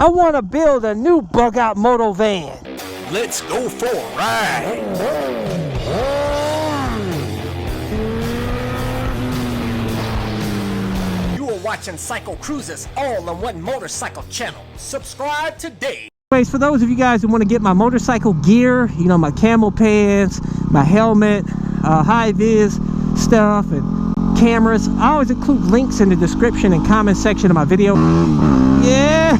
I want to build a new bug out moto van. Let's go for a ride. You are watching CycleCruza's all-in-one motorcycle channel. Subscribe today. Anyways, for those of you guys who want to get my motorcycle gear, you know, my camo pants, my helmet, high-vis stuff, and cameras, I always include links in the description and comment section of my video. Yeah,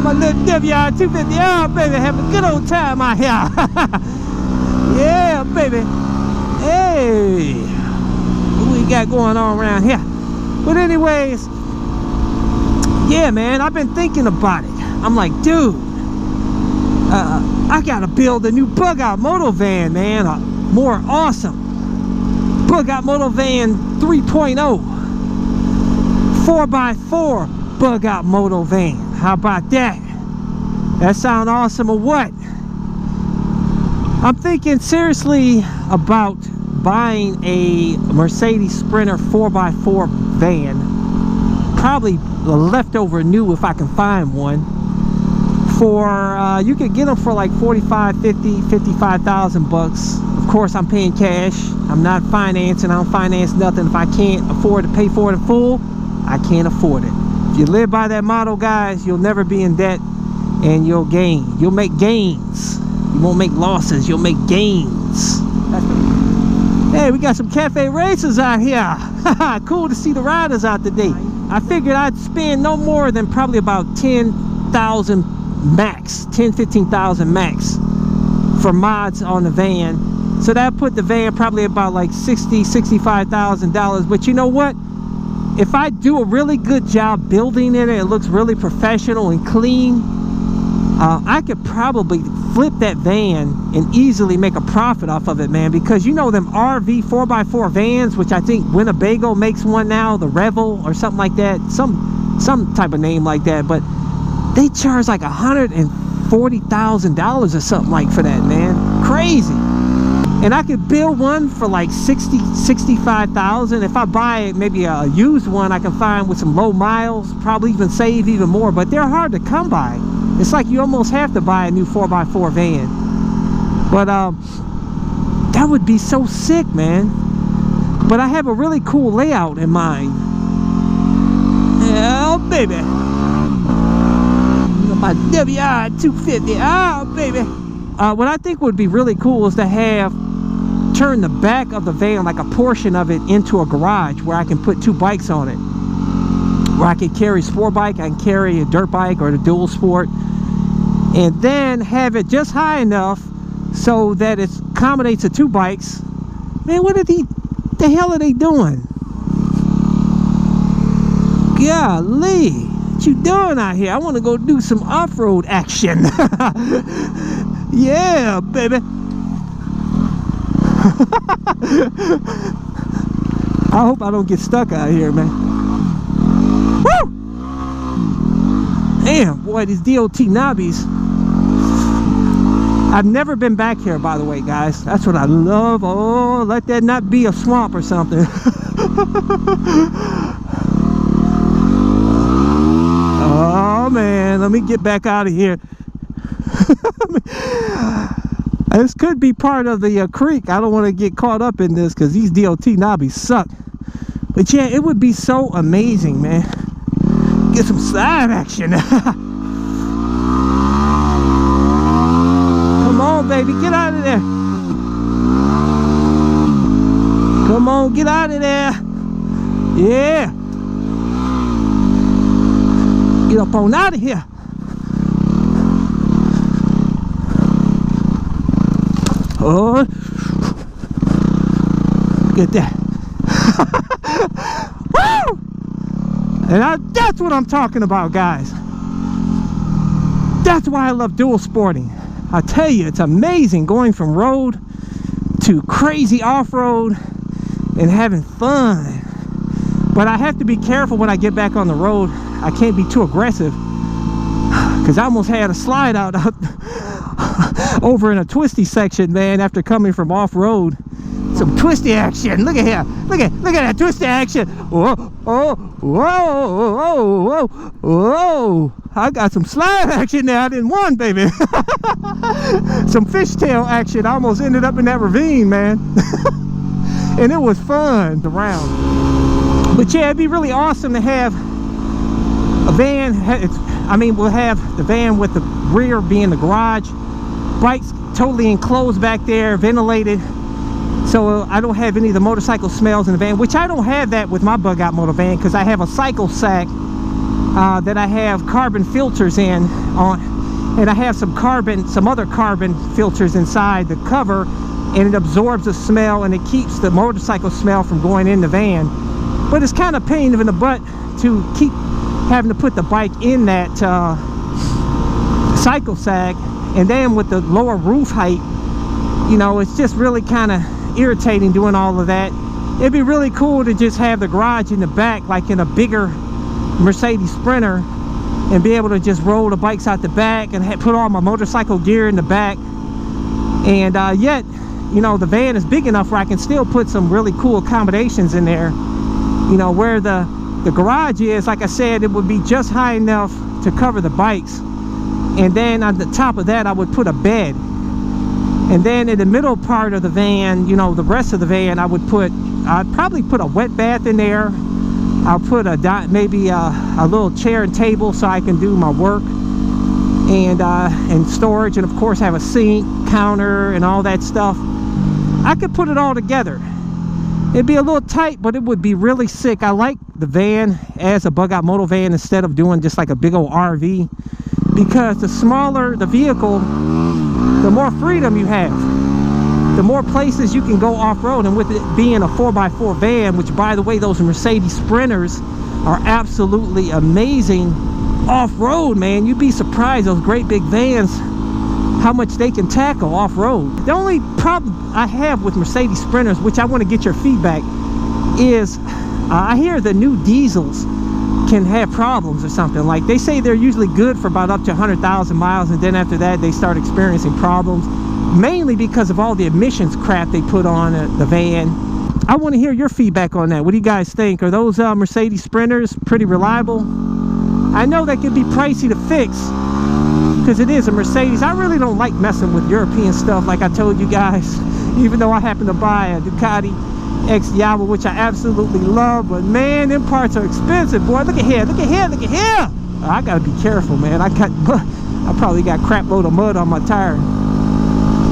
my little WR 250, oh baby, have a good old time out here. Yeah, baby. Hey, what we got going on around here? But anyways, yeah, man, I've been thinking about it. I'm like, dude, I gotta build a new bug out moto van, man. A more awesome bug out moto van 3.0, 4x4 bug out moto van. How about that? That sound awesome or what? I'm thinking seriously about buying a Mercedes Sprinter 4x4 van, probably a leftover new if I can find one. For you could get them for like 45, 50, 55,000 bucks. Of course, I'm paying cash. I'm not financing. I don't finance nothing. If I can't afford to pay for it in full, I can't afford it. If you live by that motto, guys, you'll never be in debt, and you'll gain. You'll make gains. You won't make losses. You'll make gains. Hey, we got some cafe racers out here. Cool to see the riders out today. I figured I'd spend no more than probably about 10,000 max, 15,000 max for mods on the van. So that put the van probably about like $65,000. But you know what? If I do a really good job building it and it looks really professional and clean, I could probably flip that van and easily make a profit off of it, man. Because you know them RV 4x4 vans, which I think Winnebago makes one now, the Revel or something like that, some type of name like that. But they charge like $140,000 or something like for that, man. Crazy. And I could build one for like 65,000. If I buy maybe a used one I can find with some low miles, probably even save even more, but they're hard to come by. It's like you almost have to buy a new 4x4 van. But that would be so sick, man. But I have a really cool layout in mind. Oh baby, my WR 250. Oh baby. What I think would be really cool is to turn the back of the van, like a portion of it, into a garage where I can put two bikes on it, where I can carry sport bike, I can carry a dirt bike or the dual sport, and then have it just high enough so that it accommodates the two bikes. Man, what the hell are they doing? Golly, what you doing out here? I want to go do some off-road action. Yeah, baby. I hope I don't get stuck out here, man. Woo! Damn, boy, these DOT knobbies. I've never been back here, by the way, guys. That's what I love. Oh, let that not be a swamp or something. Oh, man, let me get back out of here. This could be part of the creek. I don't want to get caught up in this because these DOT knobbies suck. But yeah, it would be so amazing, man. Get some side action. Come on, baby, get out of there. Come on, get out of there. Yeah. Get up on out of here. Oh, look at that. Woo! And that's what I'm talking about, guys. That's why I love dual sporting. I tell you, it's amazing going from road to crazy off-road and having fun. But I have to be careful when I get back on the road. I can't be too aggressive because I almost had a slide out over in a twisty section, man, after coming from off-road. Some twisty action. Look at here. Look at that twisty action. Whoa, whoa, whoa, whoa, whoa, whoa. I got some slide action there. I didn't want, baby. Some fishtail action. I almost ended up in that ravine, man. And it was fun around. But yeah, it'd be really awesome to have a van. I mean, we'll have the van with the rear being the garage. Bikes totally enclosed back there, ventilated. So I don't have any of the motorcycle smells in the van, which I don't have that with my bug out moto van, because I have a cycle sack that I have carbon filters in on, and I have some other carbon filters inside the cover, and it absorbs the smell and it keeps the motorcycle smell from going in the van. But it's kind of pain in the butt to keep having to put the bike in that cycle sack, and then with the lower roof height, you know, it's just really kind of irritating doing all of that. It'd be really cool to just have the garage in the back, like in a bigger Mercedes Sprinter, and be able to just roll the bikes out the back and put all my motorcycle gear in the back. And yet, you know, the van is big enough where I can still put some really cool accommodations in there. You know, where the garage is, like I said, it would be just high enough to cover the bikes, and then on the top of that I would put a bed. And then in the middle part of the van, you know, the rest of the van, I'd probably put a wet bath in there. I'll put maybe a little chair and table so I can do my work, and storage, and of course have a sink, counter, and all that stuff. I could put it all together. It'd be a little tight, but it would be really sick. I like the van as a bug out moto van instead of doing just like a big old RV, because the smaller the vehicle, the more freedom you have, the more places you can go off-road. And with it being a 4x4 van, which by the way, those Mercedes Sprinters are absolutely amazing off-road, man. You'd be surprised, those great big vans, how much they can tackle off-road. The only problem I have with Mercedes Sprinters, which I want to get your feedback, is I hear the new diesels can have problems or something. Like, they say they're usually good for about up to 100,000 miles, and then after that they start experiencing problems, mainly because of all the emissions crap they put on the van. I want to hear your feedback on that. What do you guys think? Are those Mercedes Sprinters pretty reliable? I know that can be pricey to fix because it is a Mercedes. I really don't like messing with European stuff, like I told you guys, even though I happen to buy a Ducati X Diablo, which I absolutely love. But man, them parts are expensive, boy. Look at here, look at here, look at here. I gotta be careful, man. I probably got crap load of mud on my tire.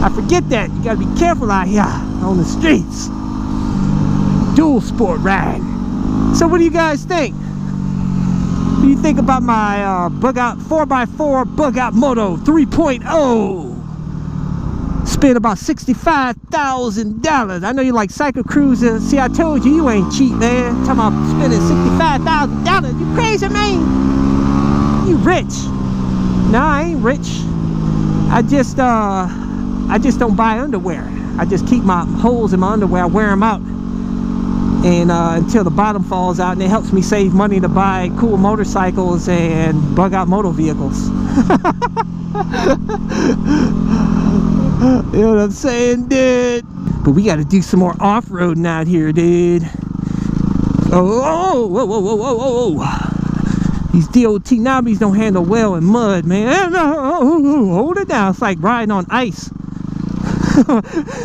I forget that. You gotta be careful out here on the streets. Dual sport ride. So what do you guys think? What do you think about my bug out 4x4 bug out moto 3.0? Spent about $65,000. I know you like CycleCruza. See, I told you, you ain't cheap, man. Talking about spending $65,000. You crazy, man? You rich? No, I ain't rich. I just don't buy underwear. I just keep my holes in my underwear. I wear them out, and until the bottom falls out, and it helps me save money to buy cool motorcycles and bug out moto vehicles. You know what I'm saying, dude? But we got to do some more off-roading out here, dude. Oh, whoa, whoa, whoa, whoa, whoa, whoa. These DOT knobbies don't handle well in mud, man. Hold it down. It's like riding on ice.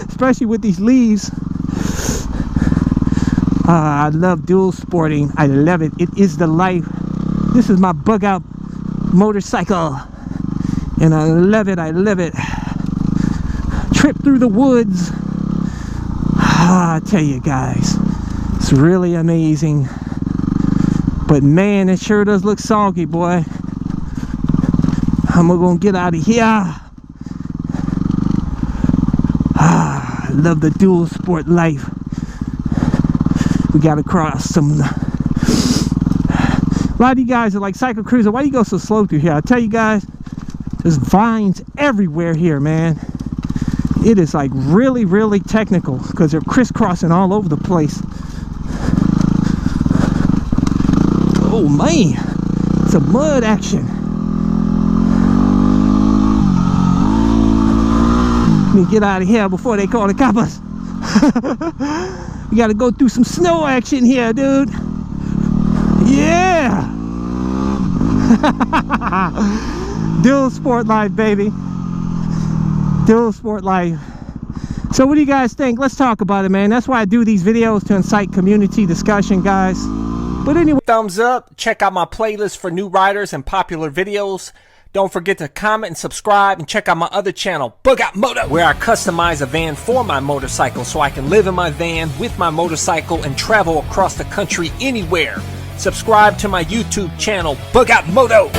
Especially with these leaves. I love dual sporting. I love it. It is the life. This is my bug out motorcycle, and I love it. I love it. Trip through the woods. I tell you guys, it's really amazing. But man, it sure does look soggy, boy. I'm gonna get out of here. I love the dual sport life. We gotta cross some. A lot of you guys are like, CycleCruza, why do you go so slow through here? I tell you guys, there's vines everywhere here, man. It is like really, really technical because they're crisscrossing all over the place. Oh man, it's a mud action. Let me get out of here before they call the coppers. We gotta go through some snow action here, dude. Yeah. Dual sport life, baby. Dual sport life. So what do you guys think? Let's talk about it, man. That's why I do these videos, to incite community discussion, guys. But anyway, thumbs up. Check out my playlist for new riders and popular videos. Don't forget to comment and subscribe, and check out my other channel, Bug Out Moto, where I customize a van for my motorcycle so I can live in my van with my motorcycle and travel across the country anywhere. Subscribe to my YouTube channel, Bug Out Moto.